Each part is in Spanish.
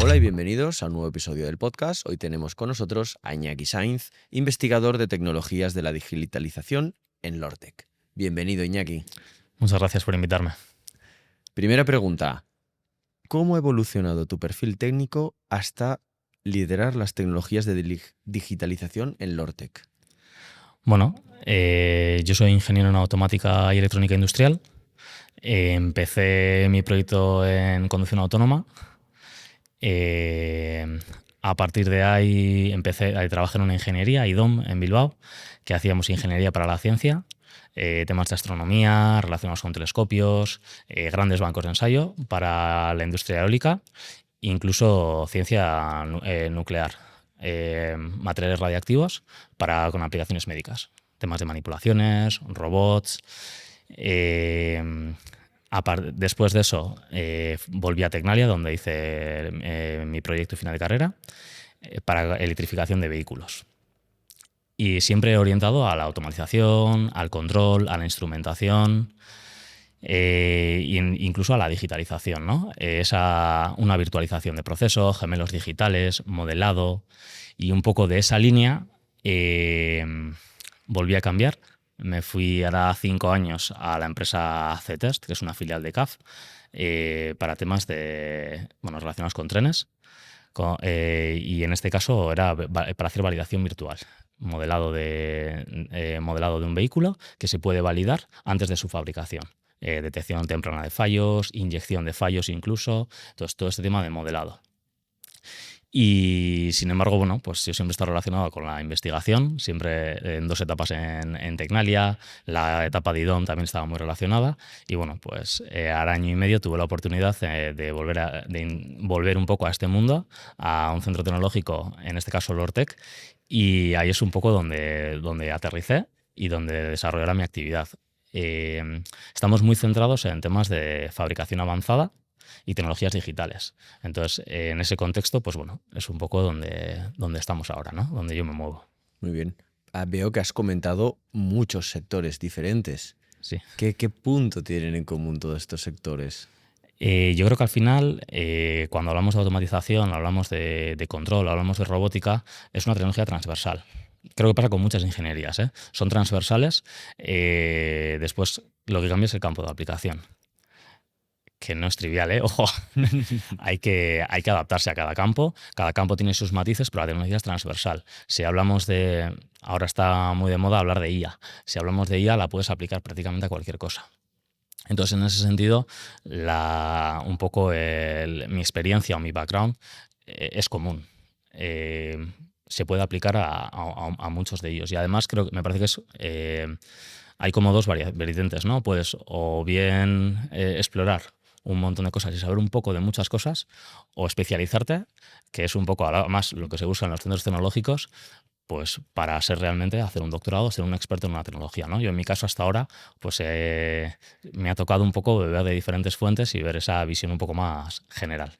Hola y bienvenidos a un nuevo episodio del podcast. Hoy tenemos con nosotros a Iñaki Sainz, investigador de tecnologías de la digitalización en Lortec. Bienvenido, Iñaki. Muchas gracias por invitarme. Primera pregunta. ¿Cómo ha evolucionado tu perfil técnico hasta liderar las tecnologías de digitalización en Lortec? Bueno, yo soy ingeniero en automática y electrónica industrial. Empecé mi proyecto en conducción autónoma. A partir de ahí trabajé en una ingeniería, IDOM, en Bilbao, que hacíamos ingeniería para la ciencia, temas de astronomía relacionados con telescopios, grandes bancos de ensayo para la industria eólica, incluso ciencia nuclear, materiales radiactivos con aplicaciones médicas, temas de manipulaciones, robots. Después de eso, volví a Tecnalia, donde hice mi proyecto final de carrera para electrificación de vehículos. Y siempre orientado a la automatización, al control, a la instrumentación e incluso a la digitalización, ¿no? Una virtualización de procesos, gemelos digitales, modelado, y un poco de esa línea volví a cambiar. Me fui ahora 5 años a la empresa C-Test, que es una filial de CAF, para temas relacionados con trenes. Y en este caso era para hacer validación virtual, modelado de un vehículo que se puede validar antes de su fabricación. Detección temprana de fallos, inyección de fallos incluso, todo este tema de modelado. Y sin embargo, bueno, pues yo siempre he estado relacionado con la investigación, siempre en 2 etapas en Tecnalia, la etapa de IDOM también estaba muy relacionada y bueno, pues al año y medio tuve la oportunidad de volver un poco a este mundo, a un centro tecnológico, en este caso Lortec, y ahí es un poco donde aterricé y donde desarrollé mi actividad. Estamos muy centrados en temas de fabricación avanzada y tecnologías digitales. Entonces, en ese contexto, pues bueno, es un poco donde estamos ahora, ¿no? Donde yo me muevo. Muy bien. Veo que has comentado muchos sectores diferentes. Sí. ¿Qué punto tienen en común todos estos sectores? Yo creo que al final, cuando hablamos de automatización, hablamos de control, hablamos de robótica, es una tecnología transversal. Creo que pasa con muchas ingenierías, ¿eh? Son transversales. Después, lo que cambia es el campo de aplicación. Que no es trivial, ¿eh? Ojo, hay que adaptarse a cada campo. Cada campo tiene sus matices, pero la tecnología es transversal. Si hablamos ahora está muy de moda hablar de IA. Si hablamos de IA, la puedes aplicar prácticamente a cualquier cosa. Entonces, en ese sentido, un poco mi experiencia o mi background es común. Se puede aplicar a muchos de ellos. Y además, me parece que hay como 2 vertientes, ¿no? Puedes o bien explorar un montón de cosas y saber un poco de muchas cosas, o especializarte, que es un poco además lo que se usa en los centros tecnológicos, pues para hacer un doctorado, ser un experto en una tecnología, ¿no? Yo en mi caso hasta ahora, pues me ha tocado un poco beber de diferentes fuentes y ver esa visión un poco más general.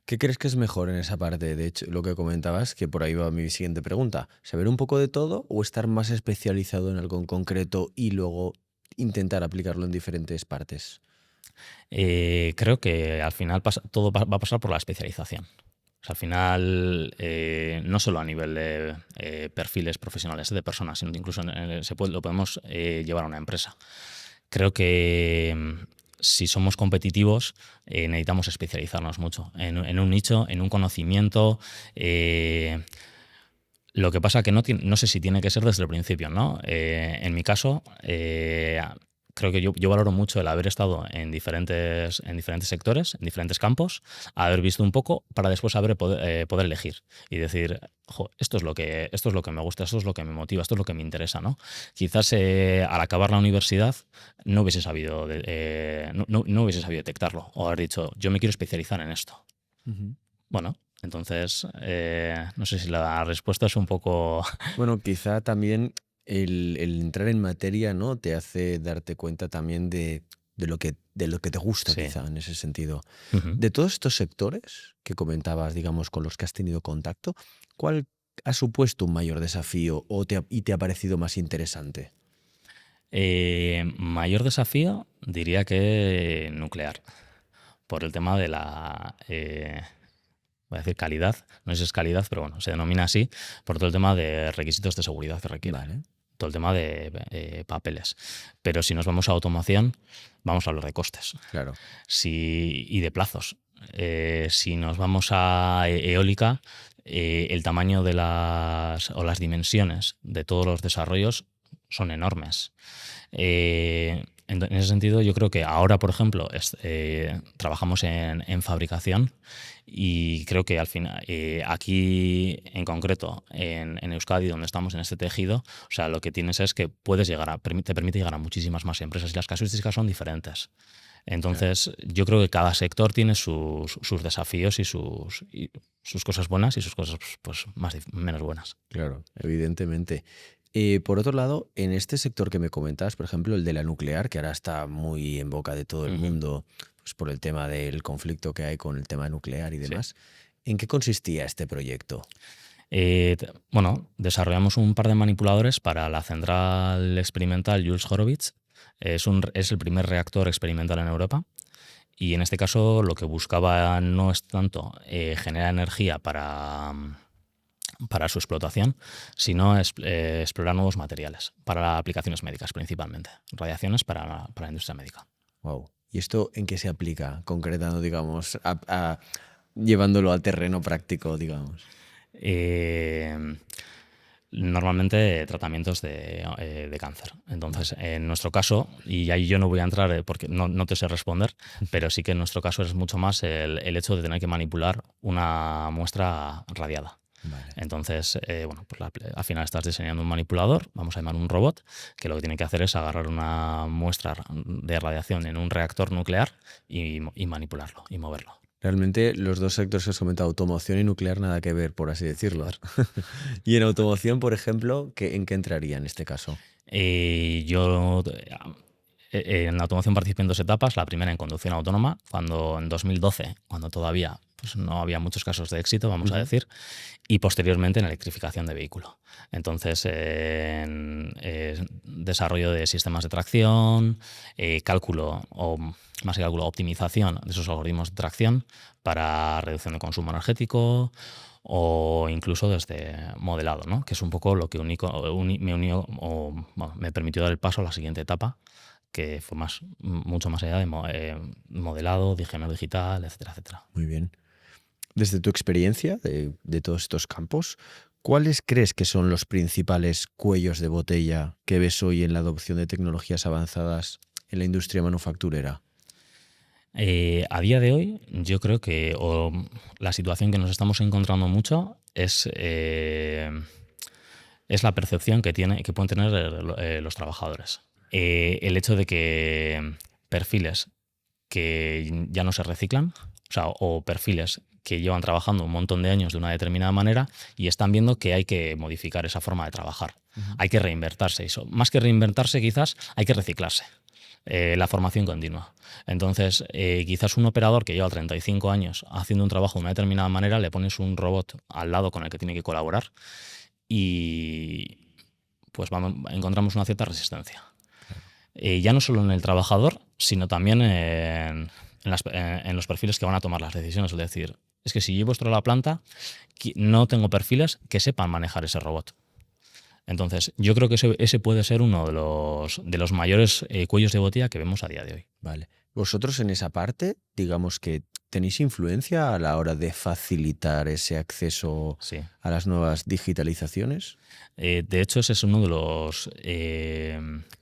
¿Qué crees que es mejor en esa parte? De hecho, lo que comentabas, que por ahí va mi siguiente pregunta. ¿Saber un poco de todo o estar más especializado en algo en concreto y luego intentar aplicarlo en diferentes partes? Creo que al final todo va a pasar por la especialización. O sea, al final, no solo a nivel de perfiles profesionales de personas, sino incluso lo podemos llevar a una empresa. Creo que si somos competitivos, necesitamos especializarnos mucho en un nicho, en un conocimiento. Lo que pasa que no sé si tiene que ser desde el principio, ¿no? En mi caso, creo que yo valoro mucho el haber estado en diferentes sectores, en diferentes campos, haber visto un poco para después poder elegir y decir, esto es lo que me gusta, esto es lo que me motiva, esto es lo que me interesa, ¿no? Quizás al acabar la universidad no hubiese sabido detectarlo o haber dicho, yo me quiero especializar en esto. Uh-huh. Bueno, entonces, no sé si la respuesta es un poco... Bueno, quizá también el entrar en materia, ¿no? Te hace darte cuenta también de lo que te gusta, Sí. quizá, en ese sentido. Uh-huh. De todos estos sectores que comentabas, digamos, con los que has tenido contacto, ¿cuál ha supuesto un mayor desafío y te ha parecido más interesante? Mayor desafío diría que nuclear, por el tema de la, voy a decir calidad, no sé si es calidad, pero bueno, se denomina así, por todo el tema de requisitos de seguridad que requiere. Vale. Todo el tema de papeles. Pero si nos vamos a automoción, vamos a hablar de costes. Claro. Y de plazos. Si nos vamos a eólica, el tamaño de las dimensiones de todos los desarrollos son enormes. En ese sentido, yo creo que ahora, por ejemplo, trabajamos en fabricación y creo que al final, aquí en concreto, en Euskadi, donde estamos en este tejido, o sea, lo que tienes es que te permite llegar a muchísimas más empresas y las casuísticas son diferentes. Entonces, yo creo que cada sector tiene sus desafíos y sus cosas buenas y sus cosas pues, menos buenas. Claro, evidentemente. Por otro lado, en este sector que me comentas, por ejemplo, el de la nuclear, que ahora está muy en boca de todo el mundo, pues por el tema del conflicto que hay con el tema nuclear y Sí. demás, ¿en qué consistía este proyecto? Bueno, desarrollamos un par de manipuladores para la central experimental Jules Horowitz. Es el primer reactor experimental en Europa. Y en este caso lo que buscaba no es tanto generar energía para su explotación, sino explorar nuevos materiales para aplicaciones médicas principalmente, radiaciones para la industria médica. Wow. ¿Y esto en qué se aplica, concretando, digamos, llevándolo al terreno práctico, digamos? Normalmente tratamientos de cáncer. Entonces, en nuestro caso, y ahí yo no voy a entrar porque no te sé responder, pero sí que en nuestro caso es mucho más el hecho de tener que manipular una muestra radiada. Vale. Entonces, bueno, pues al final estás diseñando un manipulador, vamos a llamar un robot, que lo que tiene que hacer es agarrar una muestra de radiación en un reactor nuclear y manipularlo y moverlo. Realmente los dos sectores que has comentado, automoción y nuclear, nada que ver, por así decirlo. Y en automoción, por ejemplo, ¿en qué entraría en este caso? Yo en la automoción participé en 2 etapas. La primera en conducción autónoma, cuando en 2012, cuando todavía pues, no había muchos casos de éxito, vamos a decir, y posteriormente en electrificación de vehículo. Entonces, en desarrollo de sistemas de tracción, cálculo o más que cálculo, optimización de esos algoritmos de tracción para reducción de consumo energético o incluso desde modelado, ¿no? Que es un poco lo que me permitió dar el paso a la siguiente etapa, que fue mucho más allá de modelado, diseño digital, etcétera, etcétera. Muy bien. Desde tu experiencia de todos estos campos, ¿cuáles crees que son los principales cuellos de botella que ves hoy en la adopción de tecnologías avanzadas en la industria manufacturera? A día de hoy, yo creo que la situación que nos estamos encontrando mucho es la percepción que pueden tener los trabajadores. El hecho de que perfiles que ya no se reciclan, o perfiles que llevan trabajando un montón de años de una determinada manera y están viendo que hay que modificar esa forma de trabajar. Hay que reinventarse. Más que reinventarse, quizás hay que reciclarse. La formación continua. Entonces, quizás un operador que lleva 35 años haciendo un trabajo de una determinada manera, le pones un robot al lado con el que tiene que colaborar y pues encontramos una cierta resistencia. Ya no solo en el trabajador, sino también en los perfiles que van a tomar las decisiones. Es decir, es que si llevo esto a la planta, no tengo perfiles que sepan manejar ese robot. Entonces, yo creo que ese puede ser uno de los mayores cuellos de botella que vemos a día de hoy. Vale. Vosotros en esa parte, digamos que tenéis influencia a la hora de facilitar ese acceso Sí. a las nuevas digitalizaciones. De hecho, ese es uno de los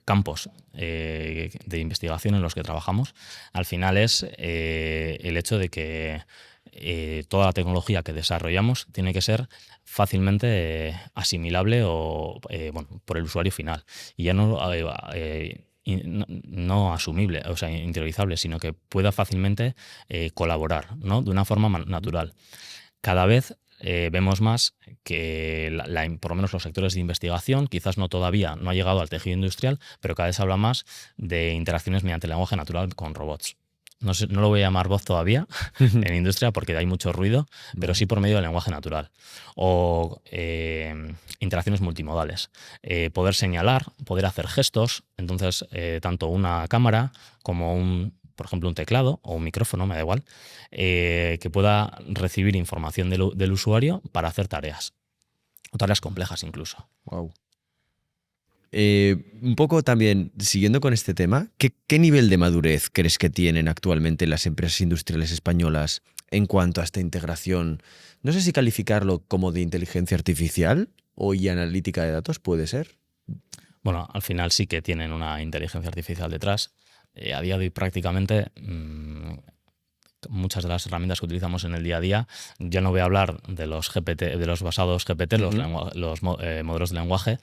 campos de investigación en los que trabajamos. Al final es el hecho de que toda la tecnología que desarrollamos tiene que ser fácilmente asimilable por el usuario final. Y ya no asumible, o sea, interiorizable, sino que pueda fácilmente colaborar, ¿no? De una forma natural. Cada vez vemos más que por lo menos los sectores de investigación, quizás no todavía, no ha llegado al tejido industrial, pero cada vez se habla más de interacciones mediante lenguaje natural con robots. no sé, no lo voy a llamar voz todavía en industria porque hay mucho ruido, pero sí por medio del lenguaje natural. O interacciones multimodales. Poder señalar, poder hacer gestos. Entonces, tanto una cámara como por ejemplo, un teclado o un micrófono, me da igual, que pueda recibir información del usuario para hacer tareas. O tareas complejas incluso. Wow. Un poco también, siguiendo con este tema, ¿qué nivel de madurez crees que tienen actualmente las empresas industriales españolas en cuanto a esta integración? No sé si calificarlo como de inteligencia artificial o y analítica de datos, puede ser. Bueno, al final sí que tienen una inteligencia artificial detrás. A día de hoy prácticamente muchas de las herramientas que utilizamos en el día a día, ya no voy a hablar de los GPT, de los basados GPT, los modelos de lenguaje,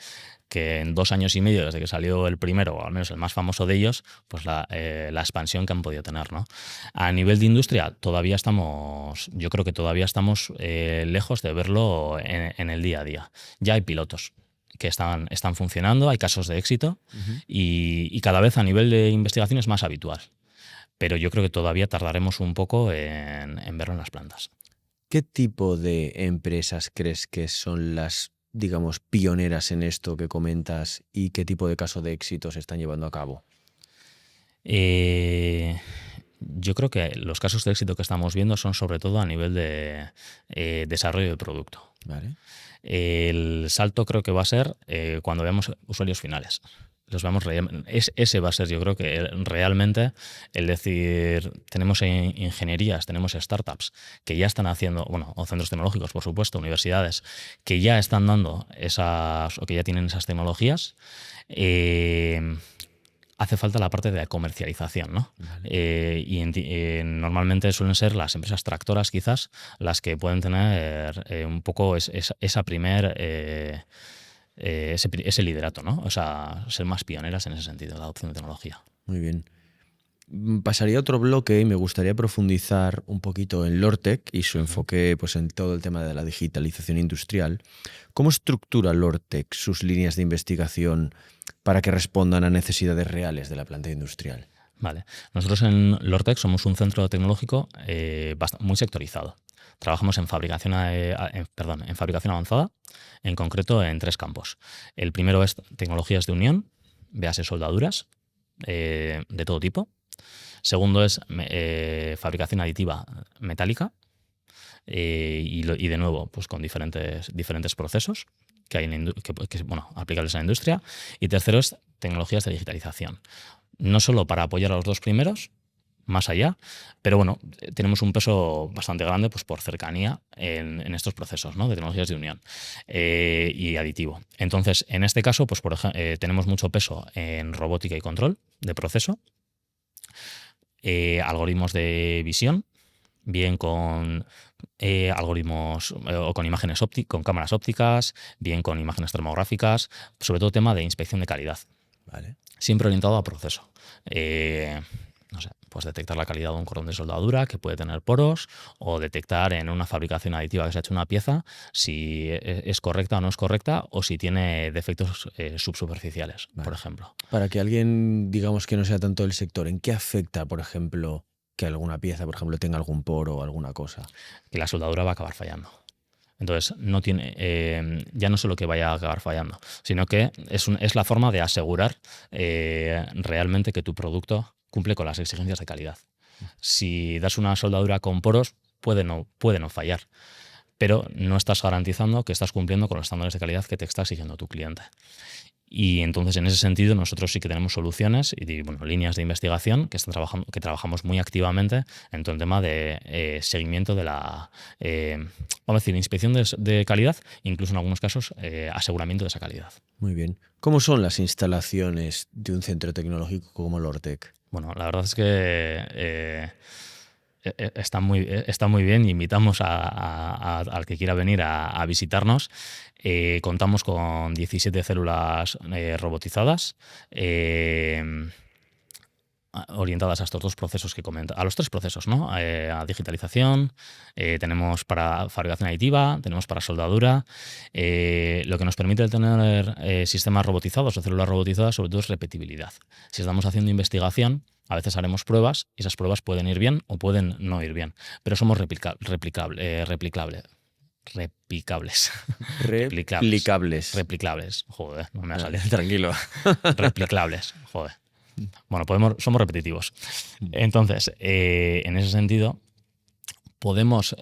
que en 2 años y medio desde que salió el primero, o al menos el más famoso de ellos, pues la expansión que han podido tener, ¿no? A nivel de industria, yo creo que todavía estamos lejos de verlo en el día a día. Ya hay pilotos que están funcionando, hay casos de éxito y cada vez a nivel de investigación es más habitual. Pero yo creo que todavía tardaremos un poco en verlo en las plantas. ¿Qué tipo de empresas crees que son las, digamos, pioneras en esto que comentas y qué tipo de caso de éxito se están llevando a cabo? Yo creo que los casos de éxito que estamos viendo son sobre todo a nivel de desarrollo de producto. Vale. El salto creo que va a ser cuando veamos usuarios finales. Ese va a ser, yo creo que realmente el decir, tenemos ingenierías, tenemos startups que ya están haciendo, bueno, o centros tecnológicos, por supuesto, universidades, que ya están dando esas, o que ya tienen esas tecnologías. Hace falta la parte de comercialización, ¿no? Vale. Normalmente suelen ser las empresas tractoras, quizás, las que pueden tener un poco ese liderato, ¿no? O sea, ser más pioneras en ese sentido, la adopción de tecnología. Muy bien. Pasaría a otro bloque y me gustaría profundizar un poquito en Lortec y su enfoque pues, en todo el tema de la digitalización industrial. ¿Cómo estructura Lortec sus líneas de investigación para que respondan a necesidades reales de la planta industrial? Vale. Nosotros en Lortec somos un centro tecnológico muy sectorizado. Trabajamos en fabricación avanzada, en concreto en 3 campos. El primero es tecnologías de unión, véase soldaduras de todo tipo. Segundo es fabricación aditiva metálica y de nuevo pues con diferentes procesos que hay aplicables en la industria. Y tercero es tecnologías de digitalización. No solo para apoyar a los 2 primeros, más allá, pero bueno, tenemos un peso bastante grande pues por cercanía en estos procesos, ¿no? De tecnologías de unión y aditivo. Entonces, en este caso, pues por ejemplo, tenemos mucho peso en robótica y control de proceso, algoritmos de visión, bien con algoritmos o con imágenes con cámaras ópticas, bien con imágenes termográficas, sobre todo tema de inspección de calidad. Vale. Siempre orientado a proceso. No sé, pues detectar la calidad de un cordón de soldadura que puede tener poros, o detectar en una fabricación aditiva que se ha hecho una pieza si es correcta o no es correcta, o si tiene defectos subsuperficiales, vale, por ejemplo. Para que alguien, digamos que no sea tanto del sector, ¿en qué afecta, por ejemplo, que alguna pieza, por ejemplo, tenga algún poro o alguna cosa? Que la soldadura va a acabar fallando. Entonces, ya no solo que vaya a acabar fallando, sino que es la forma de asegurar realmente que tu producto cumple con las exigencias de calidad. Si das una soldadura con poros, puede no fallar, pero no estás garantizando que estás cumpliendo con los estándares de calidad que te está exigiendo tu cliente. Y entonces, en ese sentido, nosotros sí que tenemos soluciones y líneas de investigación que trabajamos muy activamente en todo el tema de seguimiento de la vamos a decir, inspección de calidad, incluso en algunos casos aseguramiento de esa calidad. Muy bien. ¿Cómo son las instalaciones de un centro tecnológico como Lortec? Bueno, la verdad es que está muy bien y invitamos al que quiera venir a visitarnos. Contamos con 17 células robotizadas orientadas a estos 2 procesos que comenta, a los 3 procesos, ¿no? A digitalización, tenemos para fabricación aditiva, tenemos para soldadura. Lo que nos permite tener sistemas robotizados o células robotizadas sobre todo es repetibilidad. Si estamos haciendo investigación, A veces haremos pruebas y esas pruebas pueden ir bien o pueden no ir bien, pero somos replicables. Replicables. Replicables. Replicables. Joder, no me ha Ah, salido. tranquilo. Replicables. Joder. Bueno, somos repetitivos. Entonces, en ese sentido, podemos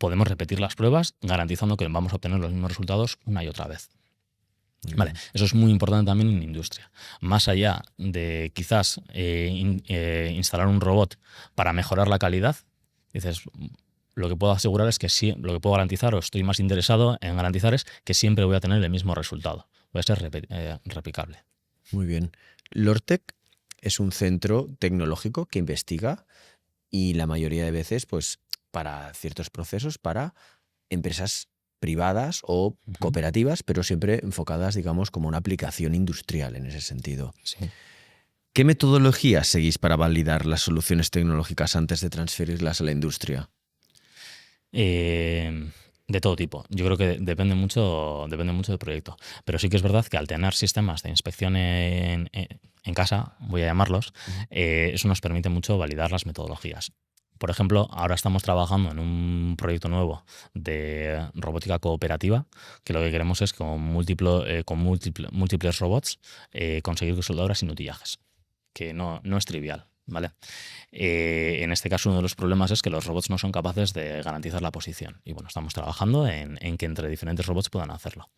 repetir las pruebas garantizando que vamos a obtener los mismos resultados una y otra vez. Vale, eso es muy importante también en industria. Más allá de quizás instalar un robot para mejorar la calidad, dices, lo que puedo asegurar es que sí, lo que puedo garantizar o estoy más interesado en garantizar es que siempre voy a tener el mismo resultado. Voy a ser replicable. Muy bien. Lortec es un centro tecnológico que investiga y la mayoría de veces, pues, para ciertos procesos, para empresas privadas o cooperativas, pero siempre enfocadas, digamos, como una aplicación industrial en ese sentido. Sí. ¿Qué metodologías seguís para validar las soluciones tecnológicas antes de transferirlas a la industria? De todo tipo. Yo creo que depende mucho del proyecto. Pero sí que es verdad que al tener sistemas de inspección en casa, voy a llamarlos, eso nos permite mucho validar las metodologías. Por ejemplo, ahora estamos trabajando en un proyecto nuevo de robótica cooperativa, que lo que queremos es con múltiples robots conseguir soldaduras sin utillajes, que no es trivial. ¿Vale? En este caso, uno de los problemas es que los robots no son capaces de garantizar la posición. Y bueno, estamos trabajando en que entre diferentes robots puedan hacerlo.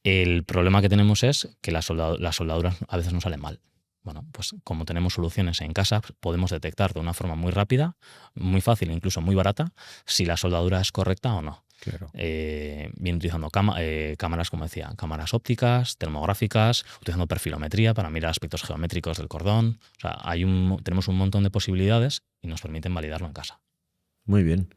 El problema que tenemos es que las soldaduras a veces no salen mal. Bueno, pues como tenemos soluciones en casa, podemos detectar de una forma muy rápida, muy fácil e incluso muy barata, si la soldadura es correcta o no. Claro. Bien utilizando cámaras, como decía, cámaras ópticas, termográficas, utilizando perfilometría para mirar aspectos geométricos del cordón. O sea, tenemos un montón de posibilidades y nos permiten validarlo en casa. Muy bien.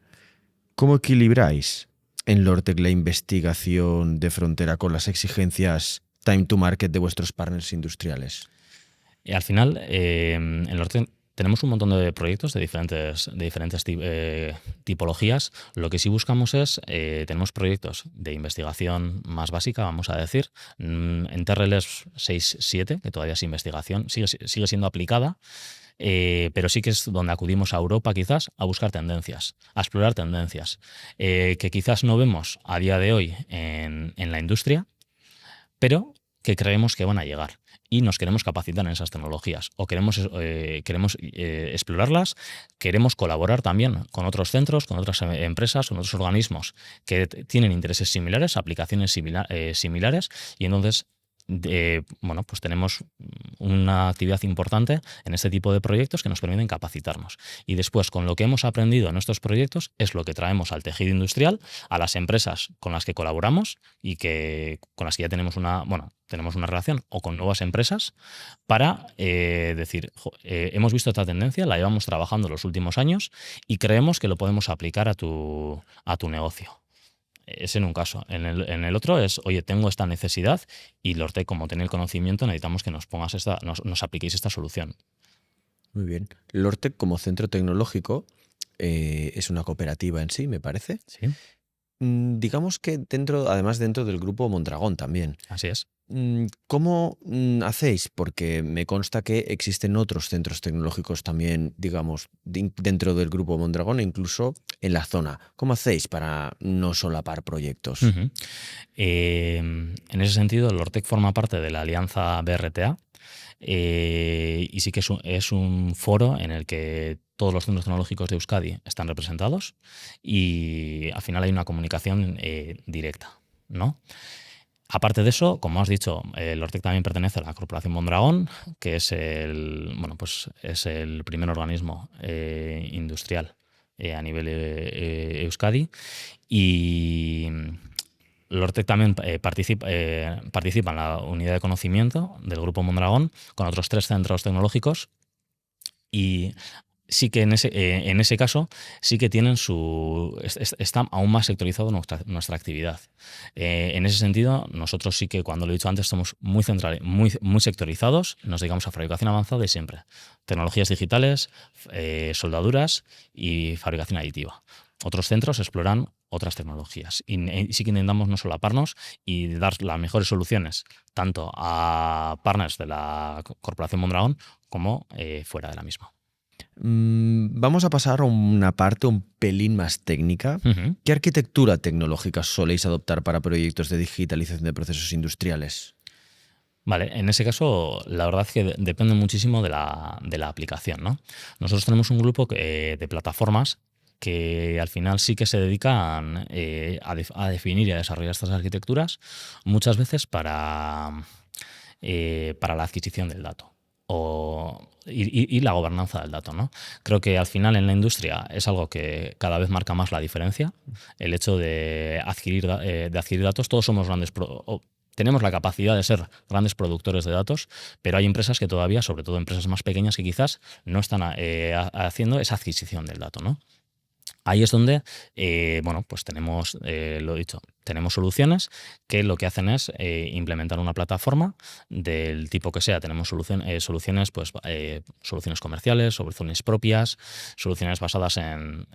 ¿Cómo equilibráis en Lortec la investigación de frontera con las exigencias time to market de vuestros partners industriales? Y al final, en Lortec tenemos un montón de proyectos de diferentes tipologías. Lo que sí buscamos es, tenemos proyectos de investigación más básica, vamos a decir, en TRLs 6-7, que todavía es investigación, sigue siendo aplicada, pero sí que es donde acudimos a Europa quizás a buscar tendencias, a explorar tendencias, que quizás no vemos a día de hoy en la industria, pero que creemos que van a llegar. Y nos queremos capacitar en esas tecnologías o queremos explorarlas, queremos colaborar también con otros centros, con otras empresas, con otros organismos que tienen intereses similares, aplicaciones similares y entonces bueno, pues tenemos una actividad importante en este tipo de proyectos que nos permiten capacitarnos. Y después, con lo que hemos aprendido en estos proyectos, es lo que traemos al tejido industrial, a las empresas con las que colaboramos y con las que ya tenemos una relación o con nuevas empresas para decir, hemos visto esta tendencia, la llevamos trabajando los últimos años y creemos que lo podemos aplicar a tu negocio. Es en un caso. En el otro es, oye, tengo esta necesidad y Lortec, como tiene el conocimiento, necesitamos que nos apliquéis esta solución. Muy bien. Lortec, como centro tecnológico, es una cooperativa en sí, me parece. Sí. Digamos que además dentro del grupo Mondragón también. Así es. ¿Cómo hacéis? Porque me consta que existen otros centros tecnológicos también, digamos, dentro del grupo Mondragón e incluso en la zona. ¿Cómo hacéis para no solapar proyectos? Uh-huh. En ese sentido, Lortec forma parte de la alianza BRTA y sí que es un foro en el que todos los centros tecnológicos de Euskadi están representados y al final hay una comunicación directa, ¿no? Aparte de eso, como has dicho, Lortec también pertenece a la Corporación Mondragón, que es el primer organismo industrial a nivel Euskadi. Y Lortec también participa en la unidad de conocimiento del Grupo Mondragón con otros 3 centros tecnológicos y sí que en ese caso sí que tienen está aún más sectorizado nuestra actividad. En ese sentido, nosotros sí que, cuando lo he dicho antes, somos muy sectorizados, nos dedicamos a fabricación avanzada y siempre. Tecnologías digitales, soldaduras y fabricación aditiva. Otros centros exploran otras tecnologías. Y sí que intentamos no solaparnos y dar las mejores soluciones tanto a partners de la corporación Mondragón como fuera de la misma. Vamos a pasar a una parte un pelín más técnica. Ujú. ¿Qué arquitectura tecnológica soléis adoptar para proyectos de digitalización de procesos industriales? Vale, en ese caso, la verdad es que depende muchísimo de la aplicación, ¿no? Nosotros tenemos un grupo de plataformas que al final sí que se dedican a definir y a desarrollar estas arquitecturas, muchas veces para la adquisición del dato y la gobernanza del dato, ¿no? Creo que al final en la industria es algo que cada vez marca más la diferencia, el hecho de adquirir datos. Todos somos tenemos la capacidad de ser grandes productores de datos, pero hay empresas que todavía, sobre todo empresas más pequeñas, que quizás no están haciendo esa adquisición del dato, ¿no? Ahí es donde, pues tenemos, lo dicho, tenemos soluciones que lo que hacen es implementar una plataforma del tipo que sea. Tenemos soluciones, soluciones comerciales, soluciones propias, soluciones basadas en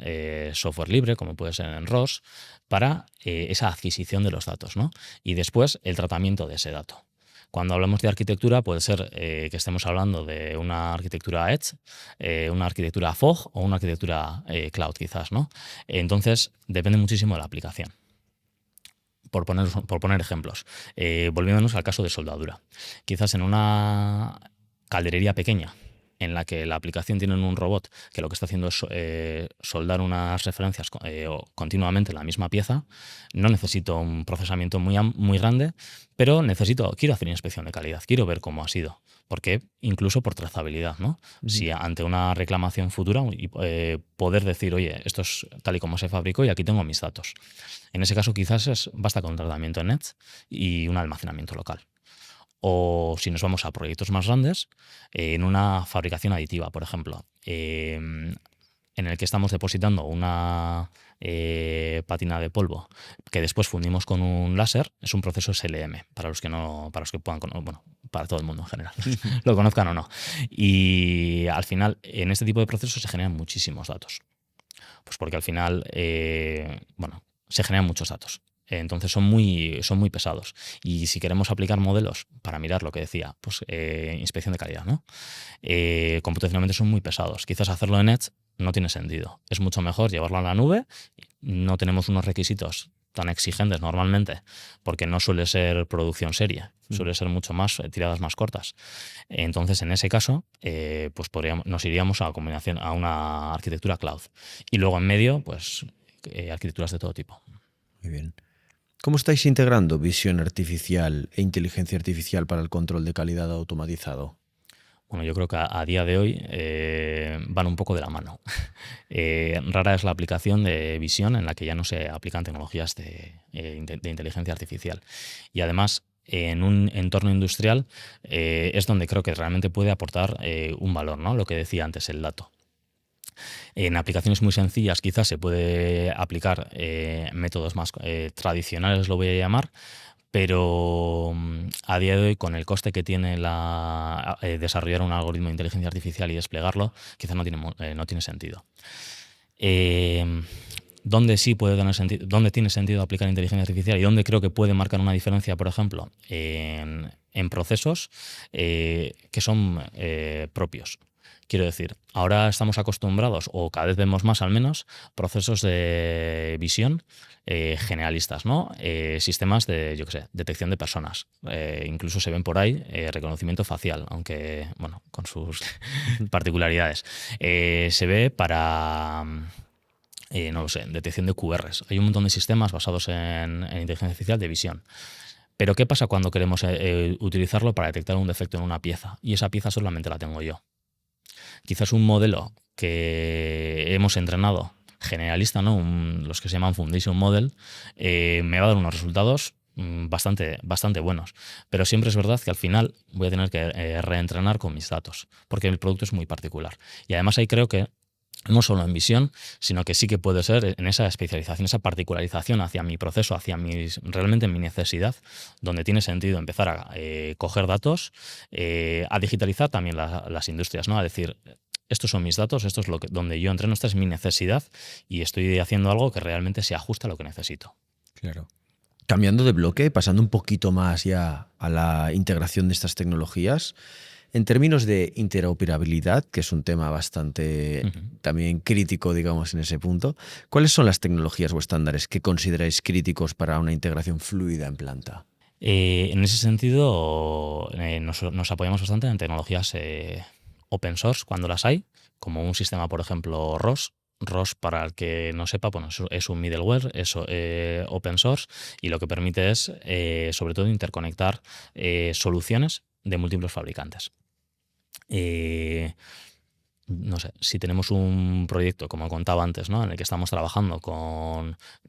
software libre, como puede ser en ROS, para esa adquisición de los datos, ¿no? Y después el tratamiento de ese dato. Cuando hablamos de arquitectura, puede ser que estemos hablando de una arquitectura Edge, una arquitectura FOG o una arquitectura Cloud, quizás, ¿no? Entonces, depende muchísimo de la aplicación. Por poner ejemplos, volviéndonos al caso de soldadura. Quizás en una calderería pequeña, en la que la aplicación tiene un robot que lo que está haciendo es soldar unas referencias continuamente en la misma pieza, no necesito un procesamiento muy grande, pero quiero hacer inspección de calidad, quiero ver cómo ha sido. Porque incluso por trazabilidad, ¿no? Si ante una reclamación futura poder decir, oye, esto es tal y como se fabricó y aquí tengo mis datos. En ese caso quizás basta con un tratamiento en Edge y un almacenamiento local. O si nos vamos a proyectos más grandes, en una fabricación aditiva, por ejemplo, en el que estamos depositando una pátina de polvo que después fundimos con un láser, es un proceso SLM, para los que puedan conocer, bueno, para todo el mundo en general, lo conozcan o no. Y al final, en este tipo de procesos se generan muchísimos datos. Pues porque al final, se generan muchos datos. Entonces son muy pesados. Y si queremos aplicar modelos para mirar lo que decía, pues inspección de calidad, ¿no? Computacionalmente son muy pesados. Quizás hacerlo en Edge no tiene sentido. Es mucho mejor llevarlo a la nube. No tenemos unos requisitos tan exigentes normalmente, porque no suele ser producción serie, suele ser mucho más tiradas más cortas. Entonces, en ese caso, pues nos iríamos a una arquitectura cloud. Y luego en medio, pues arquitecturas de todo tipo. Muy bien. ¿Cómo estáis integrando visión artificial e inteligencia artificial para el control de calidad automatizado? Bueno, yo creo que a día de hoy van un poco de la mano. Rara es la aplicación de visión en la que ya no se aplican tecnologías de inteligencia artificial. Y además, en un entorno industrial es donde creo que realmente puede aportar un valor, ¿no? Lo que decía antes, el dato. En aplicaciones muy sencillas quizás se puede aplicar métodos más tradicionales, lo voy a llamar, pero a día de hoy, con el coste que tiene desarrollar un algoritmo de inteligencia artificial y desplegarlo, quizás no tiene sentido. ¿Dónde sí puede tener sentido? ¿Dónde tiene sentido aplicar inteligencia artificial y dónde creo que puede marcar una diferencia, por ejemplo, en procesos que son propios? Quiero decir, ahora estamos acostumbrados, o cada vez vemos más al menos, procesos de visión generalistas, ¿no? Sistemas de, yo qué sé, detección de personas. Incluso se ven por ahí reconocimiento facial, aunque, bueno, con sus particularidades. Se ve para... no lo sé, detección de QRs. Hay un montón de sistemas basados en inteligencia artificial de visión. Pero ¿qué pasa cuando queremos utilizarlo para detectar un defecto en una pieza? Y esa pieza solamente la tengo yo. Quizás un modelo que hemos entrenado generalista, ¿no? Los que se llaman Foundation Model, me va a dar unos resultados bastante buenos. Pero siempre es verdad que al final voy a tener que reentrenar con mis datos, porque el producto es muy particular. Y además ahí creo que no solo en visión, sino que sí que puede ser en esa especialización, esa particularización hacia mi proceso, realmente mi necesidad, donde tiene sentido empezar a coger datos, a digitalizar también las industrias, ¿no? A decir, estos son mis datos, esto es donde yo entreno, esta es mi necesidad y estoy haciendo algo que realmente se ajusta a lo que necesito. Claro. Cambiando de bloque, pasando un poquito más ya a la integración de estas tecnologías, en términos de interoperabilidad, que es un tema bastante también crítico, digamos, en ese punto, ¿cuáles son las tecnologías o estándares que consideráis críticos para una integración fluida en planta? En ese sentido, nos apoyamos bastante en tecnologías open source cuando las hay, como un sistema, por ejemplo, ROS. ROS, para el que no sepa, bueno, es un middleware, es open source, y lo que permite es, sobre todo, interconectar soluciones de múltiples fabricantes. No sé, si tenemos un proyecto, como contaba antes, ¿no?, en el que estamos trabajando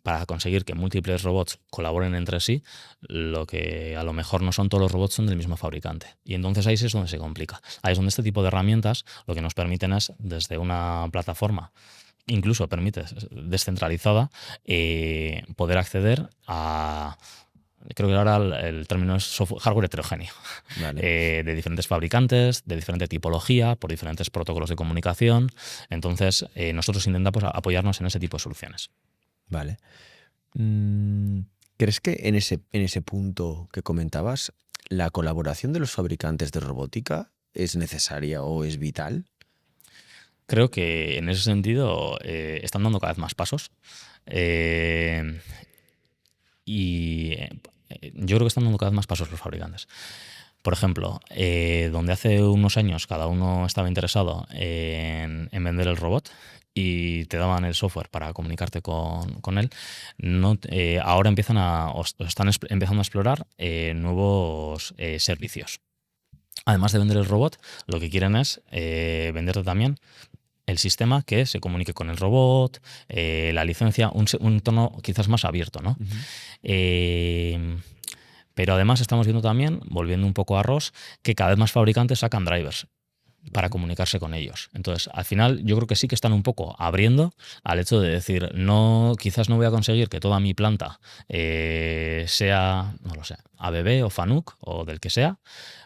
para conseguir que múltiples robots colaboren entre sí, lo que a lo mejor no son todos los robots son del mismo fabricante. Y entonces ahí es donde se complica. Ahí es donde este tipo de herramientas lo que nos permiten es, desde una plataforma, incluso permite descentralizada, poder acceder a... Creo que ahora el término es hardware heterogéneo, Vale. de diferentes fabricantes, de diferente tipología, por diferentes protocolos de comunicación. Entonces, nosotros intentamos apoyarnos en ese tipo de soluciones. Vale. ¿Crees que en ese punto que comentabas, la colaboración de los fabricantes de robótica es necesaria o es vital? Creo que en ese sentido están dando cada vez más pasos. Eh, y yo creo que están dando cada vez más pasos los fabricantes. Por ejemplo, donde hace unos años cada uno estaba interesado en vender el robot y te daban el software para comunicarte con él, ahora están empezando a explorar nuevos servicios. Además de vender el robot, lo que quieren es venderte también el sistema que se comunique con el robot, la licencia, un tono quizás más abierto, ¿no? Pero además estamos viendo también, volviendo un poco a ROS, que cada vez más fabricantes sacan drivers para comunicarse con ellos. Entonces, al final, yo creo que sí que están un poco abriendo al hecho de decir, no, quizás no voy a conseguir que toda mi planta sea, no lo sé, ABB o FANUC o del que sea,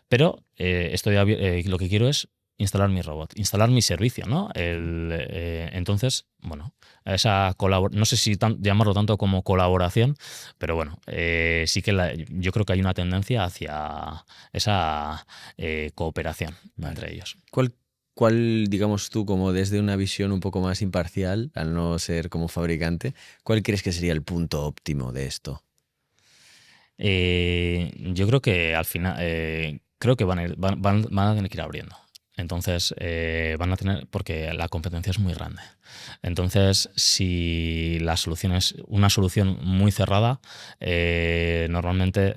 pero lo que quiero es instalar mi robot, instalar mi servicio, ¿no? Entonces, bueno, no sé si llamarlo tanto como colaboración, pero bueno, sí que yo creo que hay una tendencia hacia esa cooperación entre ellos. ¿Cuál, digamos tú, como desde una visión un poco más imparcial, al no ser como fabricante, cuál crees que sería el punto óptimo de esto? Yo creo que al final, creo que van a tener que ir abriendo. Entonces, van a tener, porque la competencia es muy grande. Entonces, si la solución es una solución muy cerrada, normalmente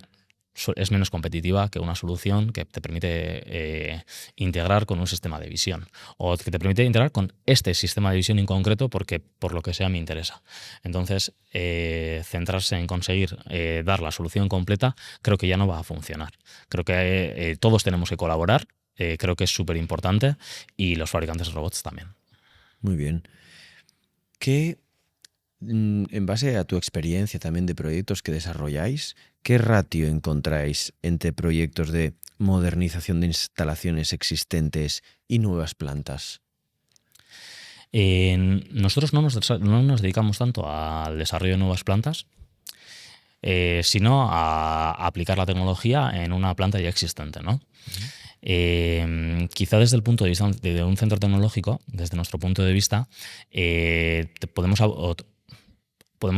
es menos competitiva que una solución que te permite integrar con un sistema de visión, o que te permite integrar con este sistema de visión en concreto porque por lo que sea me interesa. Entonces, centrarse en conseguir dar la solución completa creo que ya no va a funcionar. Creo que todos tenemos que colaborar. Creo que es súper importante, y los fabricantes de robots también. Muy bien. En base a tu experiencia también de proyectos que desarrolláis, ¿qué ratio encontráis entre proyectos de modernización de instalaciones existentes y nuevas plantas? Nosotros no nos dedicamos tanto al desarrollo de nuevas plantas, sino a aplicar la tecnología en una planta ya existente, ¿no? Quizá desde el punto de vista de un centro tecnológico, desde nuestro punto de vista, podemos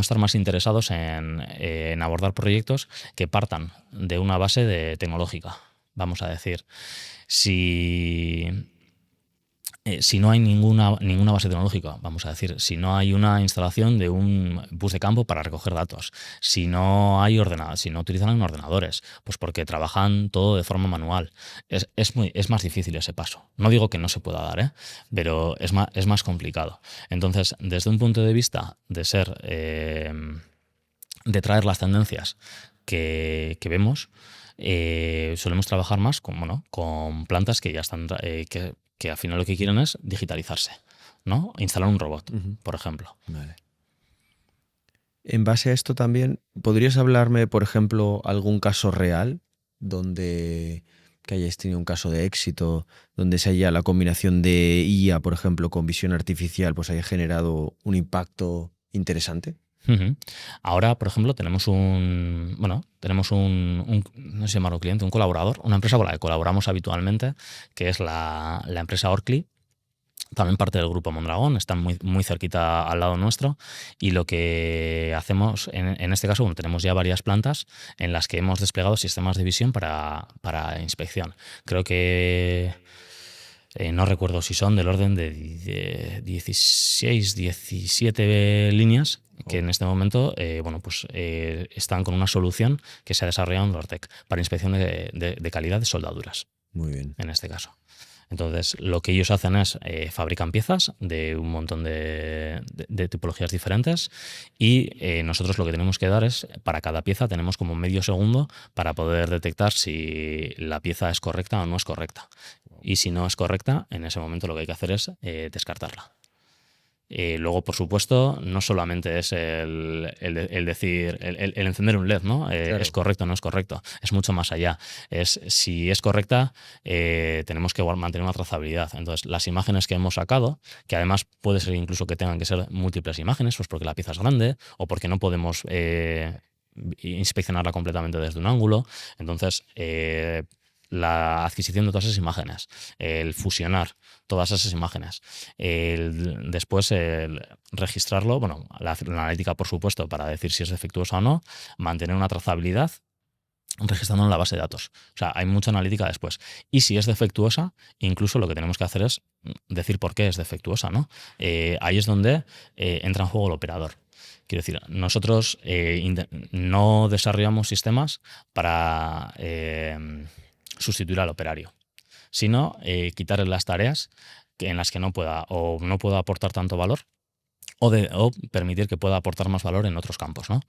estar más interesados en abordar proyectos que partan de una base tecnológica. Vamos a decir, si no hay ninguna base tecnológica, vamos a decir, si no hay una instalación de un bus de campo para recoger datos, si no hay si no utilizan ordenadores, pues porque trabajan todo de forma manual, es más difícil ese paso. No digo que no se pueda dar, pero es más complicado. Entonces, desde un punto de vista de traer las tendencias que vemos, solemos trabajar más con plantas que ya están, que al final lo que quieren es digitalizarse, ¿no? Instalar un robot, por ejemplo. Vale. En base a esto también, ¿podrías hablarme, por ejemplo, algún caso real donde que hayáis tenido un caso de éxito donde se haya la combinación de IA, por ejemplo, con visión artificial, pues haya generado un impacto interesante? Ujú. Ahora, por ejemplo, tenemos no sé llamarlo cliente, un colaborador, una empresa con la que colaboramos habitualmente, que es la empresa Orcli, también parte del grupo Mondragón, están muy, muy cerquita al lado nuestro, y lo que hacemos en este caso, bueno, tenemos ya varias plantas en las que hemos desplegado sistemas de visión para inspección. Creo que no recuerdo si son del orden de 16, 17 líneas que en este momento están con una solución que se ha desarrollado en Lortec para inspección de calidad de soldaduras, Muy bien. en este caso. Entonces, lo que ellos hacen es fabrican piezas de un montón de tipologías diferentes y nosotros lo que tenemos que dar es, para cada pieza tenemos como medio segundo para poder detectar si la pieza es correcta o no es correcta. Y si no es correcta, en ese momento lo que hay que hacer es descartarla. Luego, por supuesto, no solamente es el decir, el encender un LED, ¿no? Claro. Es correcto o no es correcto. Es mucho más allá. Si es correcta, tenemos que mantener una trazabilidad. Entonces, las imágenes que hemos sacado, que además puede ser incluso que tengan que ser múltiples imágenes, pues porque la pieza es grande o porque no podemos inspeccionarla completamente desde un ángulo. Entonces, la adquisición de todas esas imágenes, el fusionar todas esas imágenes, después el registrarlo, la analítica, por supuesto, para decir si es defectuosa o no, mantener una trazabilidad registrando en la base de datos. O sea, hay mucha analítica después. Y si es defectuosa, incluso lo que tenemos que hacer es decir por qué es defectuosa, ¿no? Ahí es donde entra en juego el operador. Quiero decir, nosotros no desarrollamos sistemas para sustituir al operario, sino quitarle las tareas en las que no pueda aportar tanto valor o permitir que pueda aportar más valor en otros campos, ¿no?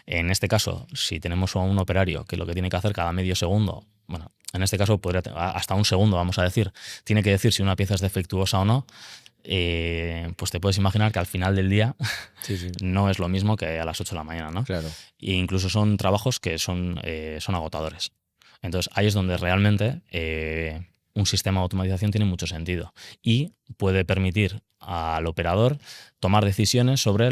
En este caso, si tenemos a un operario que lo que tiene que hacer cada medio segundo, en este caso podría hasta un segundo, vamos a decir, tiene que decir si una pieza es defectuosa o no, pues te puedes imaginar que al final del día Sí. no es lo mismo que a las 8 de la mañana, ¿no? Claro. E incluso son trabajos que son agotadores. Entonces, ahí es donde realmente un sistema de automatización tiene mucho sentido y puede permitir al operador tomar decisiones sobre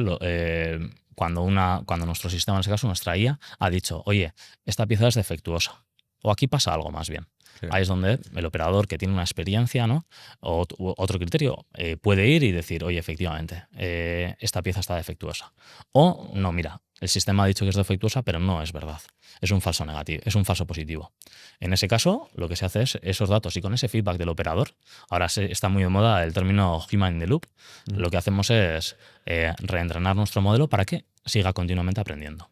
cuando nuestro sistema, en este caso nuestra IA, ha dicho, oye, esta pieza es defectuosa o aquí pasa algo más bien. Claro. Ahí es donde el operador que tiene una experiencia, ¿no? o otro criterio puede ir y decir, oye, efectivamente, esta pieza está defectuosa. O no, mira, el sistema ha dicho que es defectuosa, pero no es verdad. Es un falso negativo, es un falso positivo. En ese caso, lo que se hace es esos datos y con ese feedback del operador, ahora está muy de moda el término human in the loop, lo que hacemos es reentrenar nuestro modelo para que siga continuamente aprendiendo.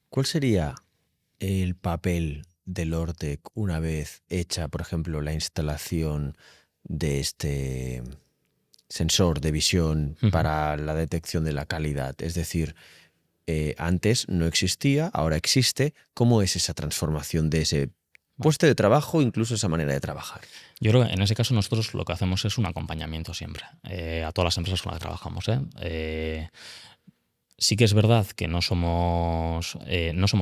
¿Cuál sería el papel de Lortec una vez hecha, por ejemplo, la instalación de este sensor de visión para la detección de la calidad? Es decir, antes no existía, ahora existe. ¿Cómo es esa transformación de ese puesto de trabajo, incluso esa manera de trabajar? Yo creo que en ese caso nosotros lo que hacemos es un acompañamiento siempre a todas las empresas con las que trabajamos. Sí que es verdad que no somos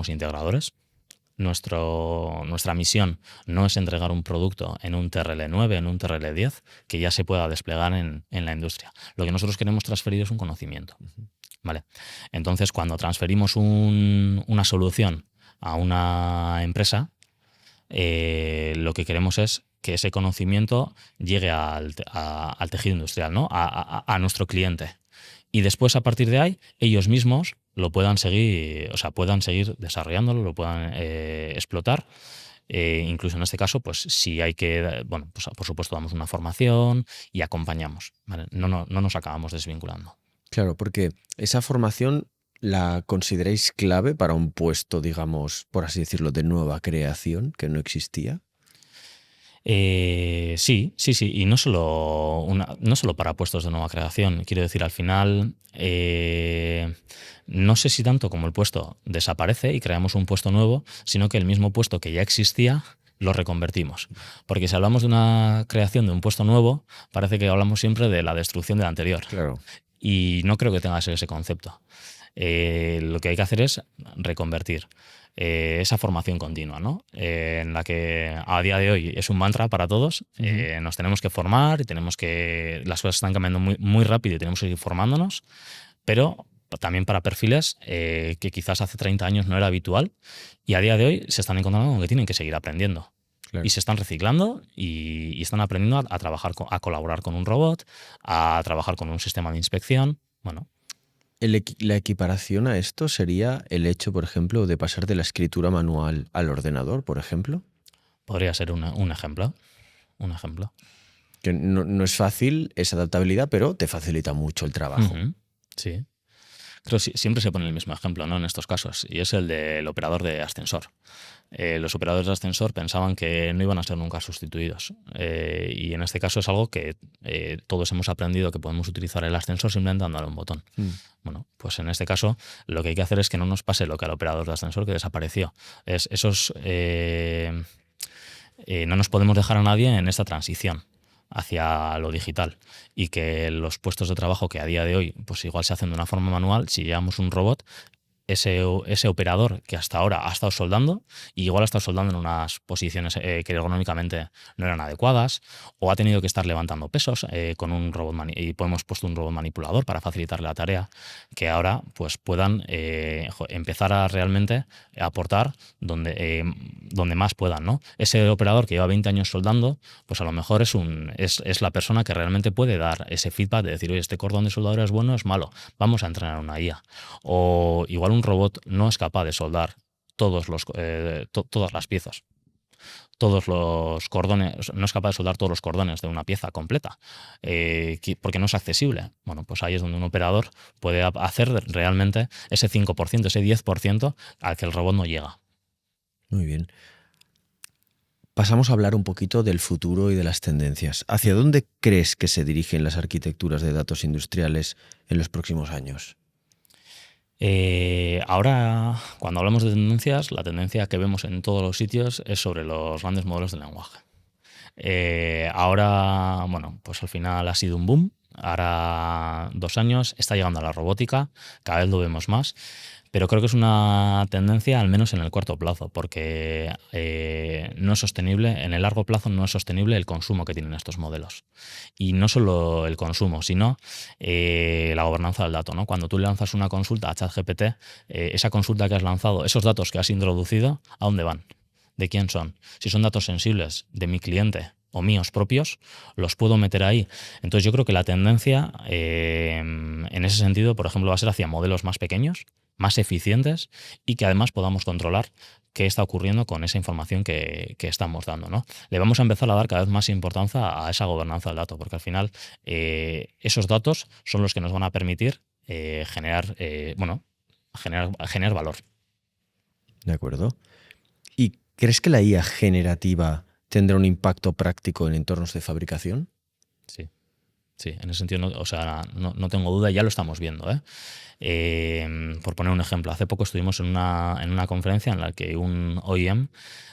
integradores. Nuestra misión no es entregar un producto en un TRL9, en un TRL10, que ya se pueda desplegar en la industria. Lo que nosotros queremos transferir es un conocimiento. ¿Vale? Entonces, cuando transferimos una solución a una empresa, lo que queremos es que ese conocimiento llegue al tejido industrial, ¿no? a nuestro cliente. Y después, a partir de ahí, ellos mismos lo puedan seguir desarrollándolo, lo puedan explotar. Incluso en este caso, pues si hay que, pues por supuesto damos una formación y acompañamos, ¿vale? No nos acabamos desvinculando. Claro, porque esa formación la consideráis clave para un puesto, digamos, por así decirlo, de nueva creación que no existía. Sí, y no solo para puestos de nueva creación. Quiero decir, al final, no sé si tanto como el puesto desaparece y creamos un puesto nuevo, sino que el mismo puesto que ya existía lo reconvertimos. Porque si hablamos de una creación de un puesto nuevo, parece que hablamos siempre de la destrucción del anterior. Claro. Y no creo que tenga que ser ese concepto. lo que hay que hacer es reconvertir esa formación continua, ¿no? En la que a día de hoy es un mantra para todos. Nos tenemos que formar y las cosas están cambiando muy, muy rápido y tenemos que ir formándonos, pero también para perfiles que quizás hace 30 años no era habitual y a día de hoy se están encontrando con que tienen que seguir aprendiendo. Claro. Y se están reciclando y están aprendiendo a trabajar, a colaborar con un robot, a trabajar con un sistema de inspección. Bueno, La equiparación a esto sería el hecho, por ejemplo, de pasar de la escritura manual al ordenador, por ejemplo. podría ser un ejemplo. Un ejemplo. Que no es fácil esa adaptabilidad, pero te facilita mucho el trabajo. Sí. Creo que siempre se pone el mismo ejemplo, ¿no? En estos casos, y es el del operador de ascensor. Los operadores de ascensor pensaban que no iban a ser nunca sustituidos. Y en este caso es algo que todos hemos aprendido que podemos utilizar el ascensor simplemente dándole un botón. Bueno, pues en este caso lo que hay que hacer es que no nos pase lo que al operador de ascensor que desapareció. No nos podemos dejar a nadie en esta transición hacia lo digital y que los puestos de trabajo que a día de hoy pues igual se hacen de una forma manual, si llevamos un robot, ese operador que hasta ahora ha estado soldando y igual ha estado soldando en unas posiciones que ergonómicamente no eran adecuadas o ha tenido que estar levantando pesos con un robot y hemos puesto un robot manipulador para facilitarle la tarea, que ahora pues puedan empezar a realmente aportar donde más puedan, ¿no? Ese operador que lleva 20 años soldando, pues a lo mejor es la persona que realmente puede dar ese feedback de decir, oye, este cordón de soldadura es bueno o es malo, vamos a entrenar una IA. O igual un robot no es capaz de soldar todas las piezas, todos los cordones, no es capaz de soldar todos los cordones de una pieza completa, porque no es accesible. Bueno, pues ahí es donde un operador puede hacer realmente ese 5%, ese 10% al que el robot no llega. Muy bien. Pasamos a hablar un poquito del futuro y de las tendencias. ¿Hacia dónde crees que se dirigen las arquitecturas de datos industriales en los próximos años? Ahora, cuando hablamos de tendencias, la tendencia que vemos en todos los sitios es sobre los grandes modelos de lenguaje. Ahora, bueno, pues al final ha sido un boom. Ahora 2 años está llegando a la robótica, cada vez lo vemos más, pero creo que es una tendencia al menos en el corto plazo, porque no es sostenible, en el largo plazo no es sostenible el consumo que tienen estos modelos. Y no solo el consumo, sino la gobernanza del dato, ¿no? Cuando tú lanzas una consulta a ChatGPT, esa consulta que has lanzado, esos datos que has introducido, ¿a dónde van? ¿De quién son? Si son datos sensibles de mi cliente o míos propios, los puedo meter ahí. Entonces yo creo que la tendencia en ese sentido, por ejemplo, va a ser hacia modelos más pequeños, más eficientes y que además podamos controlar qué está ocurriendo con esa información que estamos dando, ¿no? Le vamos a empezar a dar cada vez más importancia a esa gobernanza del dato, porque al final esos datos son los que nos van a permitir generar valor. De acuerdo. ¿Y crees que la IA generativa tendrá un impacto práctico en entornos de fabricación? Sí. Sí, en ese sentido, no tengo duda, ya lo estamos viendo. Por poner un ejemplo, hace poco estuvimos en una conferencia en la que un OEM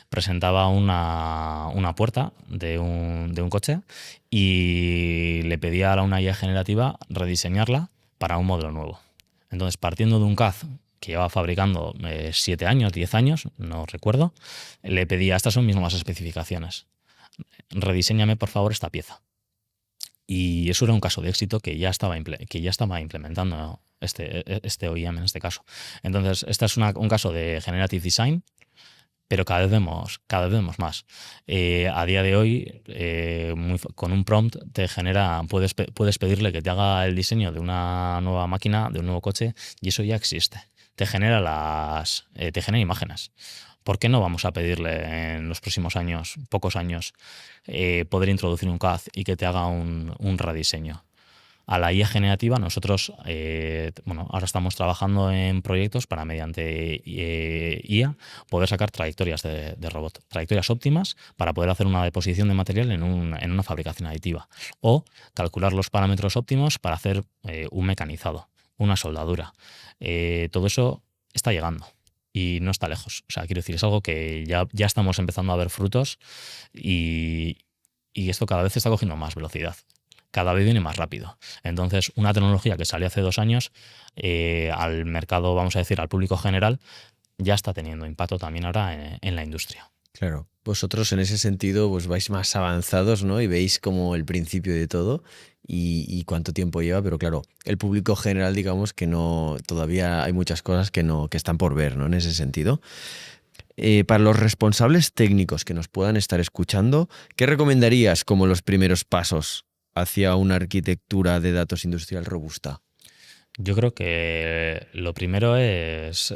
presentaba una puerta de un coche y le pedía a una IA generativa rediseñarla para un modelo nuevo. Entonces, partiendo de un CAD que lleva fabricando 7 años, 10 años, no recuerdo, le pedía, estas son mis nuevas especificaciones, rediséñame por favor esta pieza. Y eso era un caso de éxito que ya estaba implementando este OEM en este caso. Entonces, este es un caso de Generative Design, pero cada vez vemos más. A día de hoy, con un prompt puedes pedirle que te haga el diseño de una nueva máquina, de un nuevo coche, y eso ya existe. Te genera imágenes. ¿Por qué no vamos a pedirle en los próximos años, pocos años, poder introducir un CAD y que te haga un rediseño? A la IA generativa nosotros ahora estamos trabajando en proyectos para mediante IA poder sacar trayectorias de robot, trayectorias óptimas para poder hacer una deposición de material en una fabricación aditiva o calcular los parámetros óptimos para hacer un mecanizado, una soldadura. Todo eso está llegando. Y no está lejos. O sea, quiero decir, es algo que ya estamos empezando a ver frutos y esto cada vez está cogiendo más velocidad. cada vez viene más rápido. Entonces, una tecnología que salió hace 2 años al mercado, vamos a decir, al público general, ya está teniendo impacto también ahora en la industria. Claro, vosotros en ese sentido pues vais más avanzados, ¿no? Y veis como el principio de todo y cuánto tiempo lleva, pero claro, el público general, digamos que no, todavía hay muchas cosas que están por ver, ¿no? En ese sentido. Para los responsables técnicos que nos puedan estar escuchando, ¿qué recomendarías como los primeros pasos hacia una arquitectura de datos industrial robusta? Yo creo que lo primero es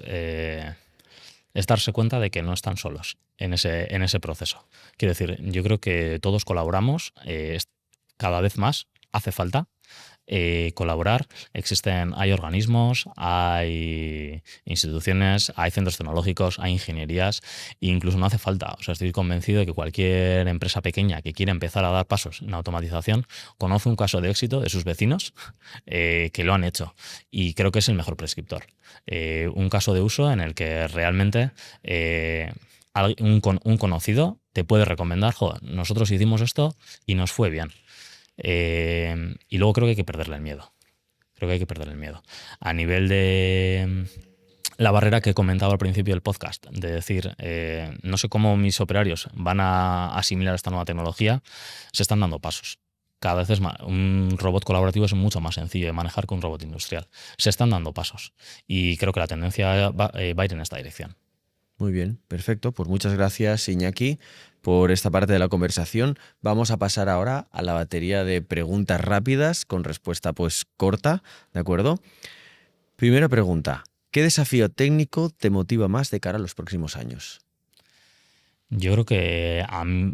darse cuenta de que no están solos en ese proceso. Quiero decir, yo creo que todos colaboramos, cada vez más hace falta colaborar. Hay organismos, hay instituciones, hay centros tecnológicos, hay ingenierías, e incluso no hace falta. O sea, estoy convencido de que cualquier empresa pequeña que quiera empezar a dar pasos en automatización conoce un caso de éxito de sus vecinos que lo han hecho, y creo que es el mejor prescriptor. Un caso de uso en el que realmente un conocido te puede recomendar: "Joder, nosotros hicimos esto y nos fue bien". Y luego creo que hay que perderle el miedo. A nivel de la barrera que comentaba al principio del podcast, de decir, no sé cómo mis operarios van a asimilar esta nueva tecnología, se están dando pasos. Cada vez es más. Un robot colaborativo es mucho más sencillo de manejar que un robot industrial. Se están dando pasos y creo que la tendencia va a ir en esta dirección. Muy bien, perfecto. Pues muchas gracias, Iñaki, por esta parte de la conversación. Vamos a pasar ahora a la batería de preguntas rápidas con respuesta pues corta, ¿de acuerdo? Primera pregunta: ¿qué desafío técnico te motiva más de cara a los próximos años? Yo creo que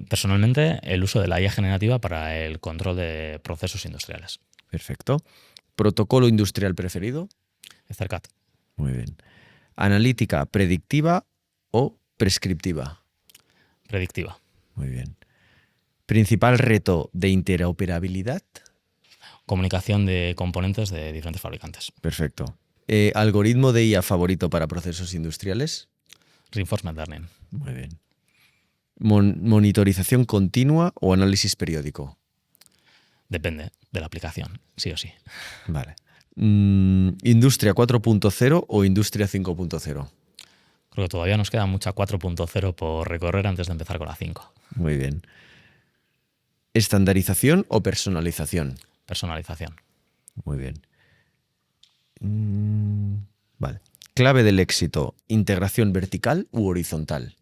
personalmente el uso de la IA generativa para el control de procesos industriales. Perfecto. ¿Protocolo industrial preferido? Ethercat. Muy bien. ¿Analítica predictiva o prescriptiva? Predictiva. Muy bien. ¿Principal reto de interoperabilidad? Comunicación de componentes de diferentes fabricantes. Perfecto. ¿Algoritmo de IA favorito para procesos industriales? Reinforcement learning. Muy bien. ¿Monitorización continua o análisis periódico? Depende de la aplicación, sí o sí. Vale. ¿Industria 4.0 o Industria 5.0? Creo que todavía nos queda mucha 4.0 por recorrer antes de empezar con la 5. Muy bien. ¿Estandarización o personalización? Personalización. Muy bien. Vale. ¿Clave del éxito: integración vertical u horizontal?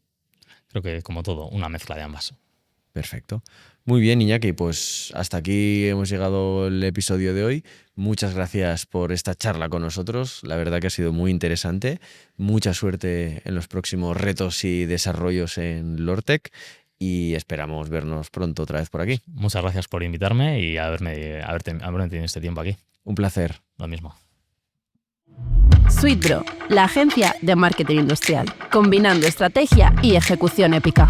Creo que, como todo, una mezcla de ambas. Perfecto. Muy bien, Iñaki, pues hasta aquí hemos llegado el episodio de hoy. Muchas gracias por esta charla con nosotros. La verdad que ha sido muy interesante. Mucha suerte en los próximos retos y desarrollos en Lortec y esperamos vernos pronto otra vez por aquí. Muchas gracias por invitarme y haberme tenido este tiempo aquí. Un placer. Lo mismo. SweetBro, la agencia de marketing industrial, combinando estrategia y ejecución épica.